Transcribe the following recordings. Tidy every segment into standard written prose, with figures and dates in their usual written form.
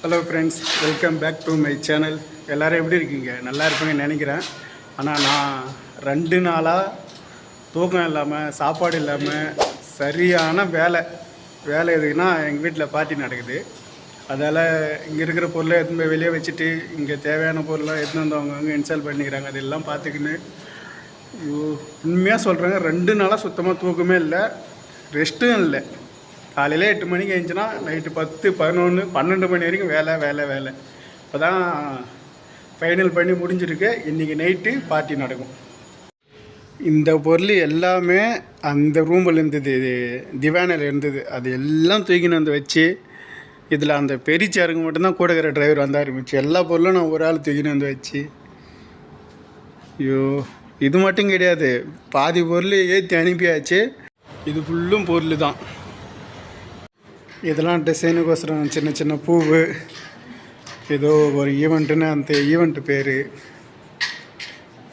Hello friends, welcome back to my channel. எல்லோரும் எப்படி இருக்கீங்க? நல்லா இருப்பீங்கன்னு நினைக்கிறேன். ஆனால் நான் 2 நாளாக தூக்கம் இல்லாமல், சாப்பாடு இல்லாமல், சரியான வேலை எதுக்குன்னா எங்கள் வீட்டில் பார்ட்டி நடக்குது. அதால் இங்கே இருக்கிற பொருளை எடுத்துன்னு போய் வெளியே வச்சுட்டு இங்கே தேவையான பொருளாக எடுத்துன்னு வந்து அவங்கவுங்க இன்ஸ்டால் பண்ணிக்கிறாங்க. அதெல்லாம் பார்த்துக்கின்னு உண்மையாக சொல்கிறேங்க, 2 நாளாக சுத்தமாக தூக்கமே இல்லை, ரெஸ்ட்டும் இல்லை. காலையில் 8 மணிக்கு எழுந்துச்சுன்னா நைட்டு 10, 11, 12 மணி வரைக்கும் வேலை. இப்போ தான் ஃபைனல் பண்ணி முடிஞ்சிருக்கு. இன்றைக்கி நைட்டு பார்ட்டி நடக்கும். இந்த பொருள் எல்லாமே அந்த ரூமில் இருந்தது, திவானில் இருந்தது. அது எல்லாம் தூக்கின்னு வந்து வச்சு, இதில் அந்த பெரிய சேருக்கு மட்டும்தான் கூட இருக்கிற டிரைவர் வந்து ஆரம்பிச்சு எல்லா பொருளும் நான் ஒரு ஆள் தூக்கின்னு வந்து வச்சு, ஐயோ இது மட்டும் கிடையாது, பாதி பொருள் ஏற்றி அனுப்பியாச்சு. இது ஃபுல்லும் பொருள் தான். இதெல்லாம் டிசைனுக்கோசரம் சின்ன சின்ன பூவு, ஏதோ ஒரு ஈவெண்ட்டுன்னு அந்த ஈவெண்ட்டு பேர்,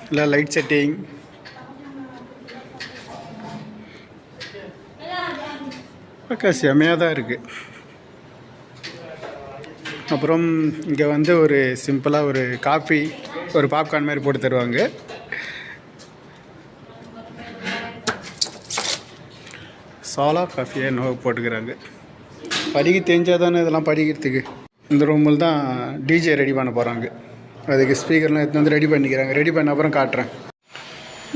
இல்லை லைட் செட்டிங். பக்கா செமையாக தான் இருக்குது. அப்புறம் இங்கே வந்து ஒரு சிம்பிளாக ஒரு காஃபி, ஒரு பாப்கார்ன் மாதிரி போட்டு தருவாங்க. சாலா காஃபியை நோ போட்டுக்கிறாங்க. படிக்க தெரிஞ்சால் தானே இதெல்லாம் படிக்கிறதுக்கு. இந்த ரூமில் தான் டிஜே ரெடி பண்ண போகிறாங்க. அதுக்கு ஸ்பீக்கர்லாம் எடுத்து வந்து ரெடி பண்ணிக்கிறாங்க. ரெடி பண்ண அப்புறம் காட்டுறேன்.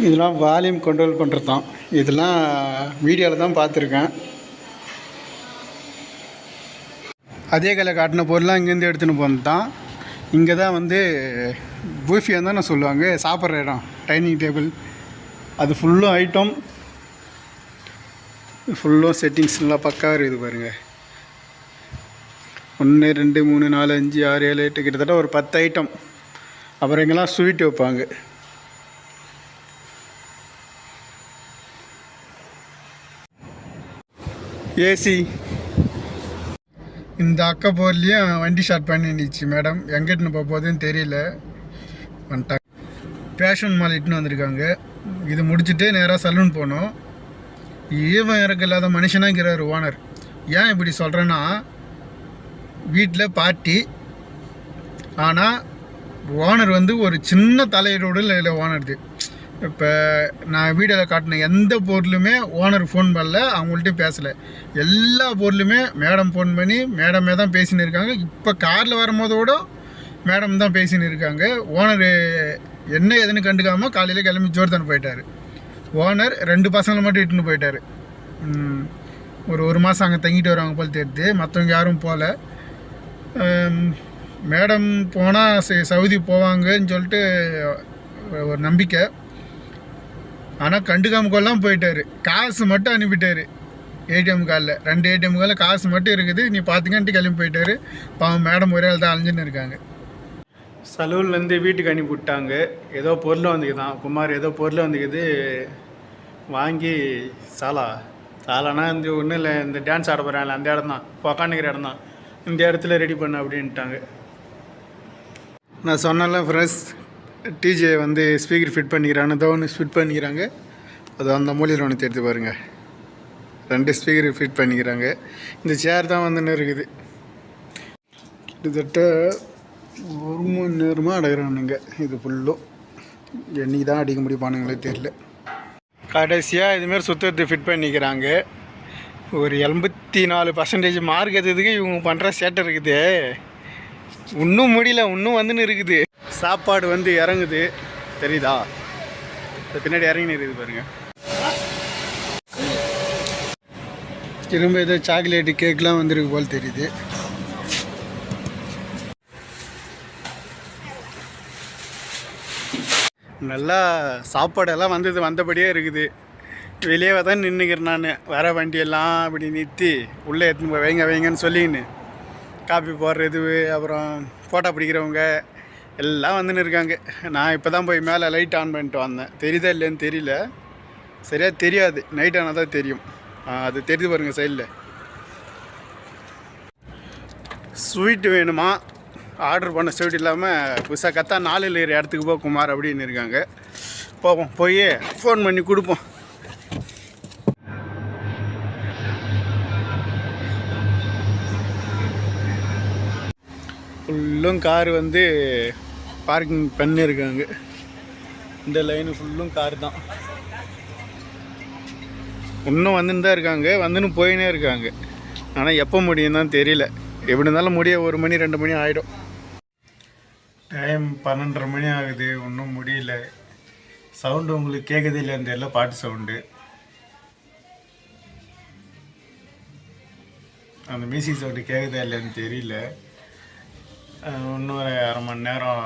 இதெல்லாம் வால்யூம் கண்ட்ரோல் பண்ணுறது தான். இதெல்லாம் வீடியோவில் தான் பார்த்துருக்கேன். அதே கலை காட்டின பொருள்லாம் இங்கேருந்து எடுத்துன்னு போனது தான். இங்கே தான் வந்து பூஃபியாக தான் நான் சொல்லுவாங்க, சாப்பிட்ற இடம், டைனிங் டேபிள். அது ஃபுல்லும் ஐட்டம், ஃபுல்லும் செட்டிங்ஸ்லாம் பக்காவாக இருக்குது பாருங்கள். 1 2 3 4 5 6 7 8 கிட்டத்தட்ட ஒரு 10 ஐட்டம். அப்புறம் இங்கெல்லாம் ஸ்வீட் வைப்பாங்க. ஏசி. இந்த அக்கா போர்லேயும் வண்டி ஸ்டார்ட் பண்ணிடுச்சு மேடம். எங்கிட்டுன்னு போகுதுன்னு தெரியல. வந்துட்டாங்க. ஃபேஷன் மால் இட்டுன்னு வந்திருக்காங்க. இது முடிச்சுட்டு நேராக சலூன் போனோம். ஈவன் இறக்க இல்லாத மனுஷனாக இருக்கிறார் ஓனர். ஏன் இப்படி சொல்கிறேன்னா, வீட்டில் பார்ட்டி, ஆனால் ஓனர் வந்து ஒரு சின்ன தலையீடோடு இல்லை ஓனருது. இப்போ நான் வீடியோவில் காட்டின எந்த பொருளுமே ஓனர் ஃபோன் பண்ணல, அவங்கள்ட்ட பேசலை. எல்லா பொருளுமே மேடம் ஃபோன் பண்ணி மேடமே தான் பேசின்னு இருக்காங்க. இப்போ காரில் வரும்போதோட மேடம் தான் பேசின்னு இருக்காங்க. ஓனர் என்ன எதுன்னு கண்டுக்காமல் காலையில் கிளம்பி ஜோர்தான் போயிட்டார். ஓனர் 2 பசங்களை மட்டும் இட்டுன்னு போயிட்டார். ஒரு மாதம் அங்கே தங்கிட்டு வருவாங்க போல் தெரியுது. மற்றவங்க யாரும் போகல. மேடம் போனால் சவுதி போவாங்கன்னு சொல்லிட்டு ஒரு நம்பிக்கை. ஆனால் கண்டுக்காம கொள்ளாமல் போயிட்டார். காசு மட்டும் அனுப்பிட்டார். ஏடிஎம் கார்டில் 2 ஏடிஎம் கார்டில் காசு மட்டும் இருக்குது, நீ பார்த்துக்கன்ட்டு கிளம்பி போயிட்டார். பாவம் மேடம் ஒரே ஆள் தான் அலைஞ்சுன்னு இருக்காங்க. சலூன்லேருந்து வீட்டுக்கு அனுப்பி விட்டாங்க. ஏதோ பொருள் வந்துக்குதான், குமார் ஏதோ பொருள் வந்துக்குது வாங்கி. சாலானா இந்த ஒன்றும் இல்லை, இந்த டான்ஸ் ஆட போகிறாங்க அந்த இடம் தான், உக்காந்துக்கிற இடம் தான், இந்த இடத்துல ரெடி பண்ண அப்படின்ட்டாங்க. நான் சொன்னால ஃப்ரெண்ட்ஸ், டிஜே வந்து ஸ்பீக்கர் ஃபிட் பண்ணிக்கிறாங்க. ஏதோ ஒன்று ஃபிட் பண்ணிக்கிறாங்க. அது அந்த மூலையில் ஒன்று தெரிஞ்சு பாருங்கள். 2 ஸ்பீக்கர் ஃபிட் பண்ணிக்கிறாங்க. இந்த சேர் தான் வந்துன்னு இருக்குது. கிட்டத்தட்ட 1 மணி நேரமாக அடைகிறானுங்க. இது ஃபுல்லும் என்னைக்கு தான் அடிக்க முடியுமானுங்களே தெரியல. கடைசியாக இதுமாரி சுத்தத்தை ஃபிட் பண்ணிக்கிறாங்க. ஒரு 84% மார்க் எடுத்ததுக்கு இவங்க பண்ணுற சேட்டை இருக்குது. இன்னும் முடியல, இன்னும் வந்துன்னு இருக்குது. சாப்பாடு வந்து இறங்குது, தெரியுதா? பின்னாடி இறங்கின்னு இருக்குது பாருங்கள். திரும்ப ஏதோ சாக்லேட்டு கேக்லாம் வந்துருக்கு போல் தெரியுது. நல்லா சாப்பாடெல்லாம் வந்தபடியே இருக்குது. வெளியே தான் நின்றுக்கிறேன் நான். வர வண்டியெல்லாம் அப்படி நிறுத்தி உள்ளே எடுத்துன்னு போய் வைங்கன்னு சொல்லின்னு காப்பி போடுறது, அப்புறம் ஃபோட்டோ பிடிக்கிறவங்க எல்லாம் வந்துன்னு இருக்காங்க. நான் இப்போ தான் போய் மேலே லைட் ஆன் பண்ணிட்டு வந்தேன். தெரியுதா இல்லைன்னு தெரியல, சரியாக தெரியாது. நைட் ஆனால் தான் தெரியும். அது தெரியுது பாருங்கள் சைடில். ஸ்வீட்டு வேணுமா? ஆர்டர் பண்ண ஸ்வீட் இல்லாமல் புதுசாக கத்தா 4 இருக்கிற இடத்துக்கு போ குமார் அப்படின்னு இருக்காங்க. போவோம், போய் ஃபோன் பண்ணி கொடுப்போம். ஃபுல்லும் கார் வந்து பார்க்கிங் பண்ணியிருக்காங்க. இந்த லைனு ஃபுல்லும் கார் தான். இன்னும் வந்துன்னு தான் இருக்காங்க, வந்துன்னு போயினே இருக்காங்க. ஆனால் எப்போ முடியும் தான் தெரியல. எப்படி இருந்தாலும் முடிய 1 மணி 2 மணி ஆகிடும். டைம் 12:30 மணி ஆகுது, இன்னும் முடியல. சவுண்டு உங்களுக்கு கேட்குது இல்லைன்னு தெரியல, பாட்டு சவுண்டு. அந்த மியூசிக் சவுண்டு கேட்குதா இல்லைன்னு தெரியல. இன்னும் ஒரு 1/2 மணி நேரம்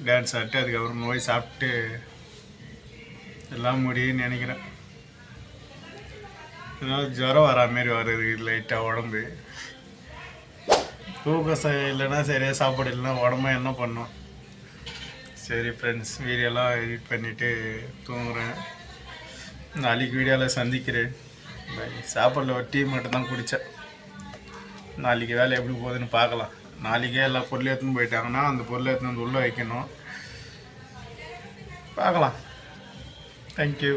டான்ஸ் ஆட்டு அதுக்கப்புறம் போய் சாப்பிட்டு எல்லாம் முடியும்னு நினைக்கிறேன். அதனால் ஜுரம் வரா மாரி வருது லைட்டாக உடம்பு. தூக்கம் இல்லைன்னா சரியாக சாப்பாடு இல்லைன்னா உடம்பு என்ன பண்ணும். சரி ஃப்ரெண்ட்ஸ், வீடியோலாம் எடிட் பண்ணிவிட்டு தூங்குறேன். நாளைக்கு வீடியோவில் சந்திக்கிறேன். சாப்பாடில் ஒரு டீ மட்டும் தான் குடித்தேன். நாளைக்கு வேலை எப்படி போகுதுன்னு பார்க்கலாம். நாளைக்கே எல்லா பொருளும் எடுத்துன்னு போயிட்டாங்கன்னா அந்த பொருளை எடுத்துன்னு வந்து உள்ளே வைக்கணும். பார்க்கலாம். தேங்க்யூ.